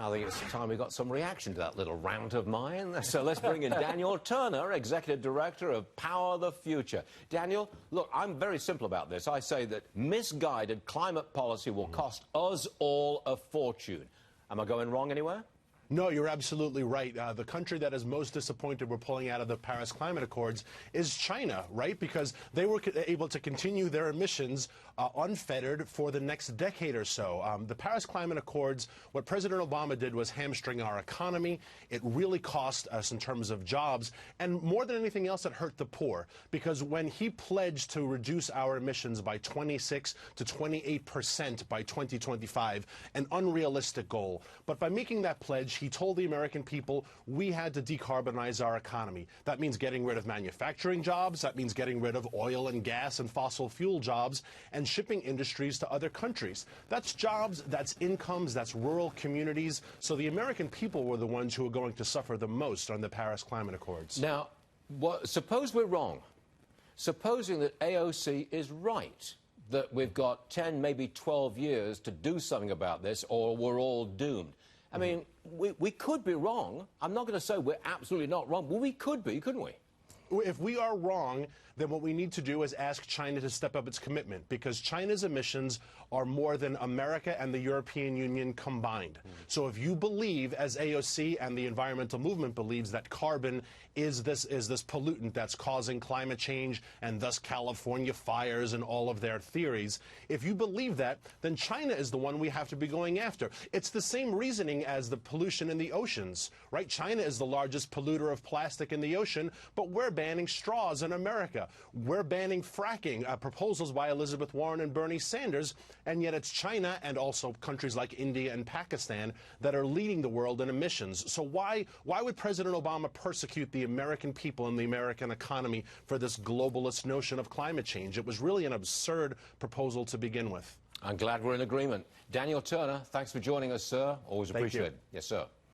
I think it's time we got some reaction to that little rant of mine. So let's bring in Daniel Turner, Executive Director of Power the Future. Daniel, look, I'm very simple about this. I say that misguided climate policy will cost us all a fortune. Am I going wrong anywhere? No, you're absolutely right. The country that is most disappointed we're pulling out of the Paris Climate Accords is China, right? Because they were able to continue their emissions unfettered for the next decade or so. The Paris Climate Accords, what President Obama did was hamstring our economy. It really cost us in terms of jobs. And more than anything else, it hurt the poor. Because when he pledged to reduce our emissions by 26 to 28% by 2025, an unrealistic goal. But by making that pledge, he told the American people we had to decarbonize our economy. That means getting rid of manufacturing jobs. That means getting rid of oil and gas and fossil fuel jobs and shipping industries to other countries. That's jobs, that's incomes, that's rural communities. So the American people were the ones who are going to suffer the most on the Paris Climate Accords. Now, suppose we're wrong. Supposing that AOC is right, that we've got 10, maybe 12 years to do something about this, or we're all doomed. I mean, we could be wrong. I'm not going to say we're absolutely not wrong, but we could be, couldn't we? If we are wrong, then what we need to do is ask China to step up its commitment, because China's emissions are more than America and the European Union combined. So if you believe, as AOC and the environmental movement believes, that carbon is this pollutant that's causing climate change and thus California fires and all of their theories, if you believe that, then China is the one we have to be going after. It's the same reasoning as the pollution in the oceans, right? China is the largest polluter of plastic in the ocean, but we're banning straws in America. We're banning fracking, proposals by Elizabeth Warren and Bernie Sanders, and yet it's China and also countries like India and Pakistan that are leading the world in emissions. So why would President Obama persecute the American people and the American economy for this globalist notion of climate change? It was really an absurd proposal to begin with. I'm glad we're in agreement. Daniel Turner, thanks for joining us, sir. Always appreciate it. Yes, sir.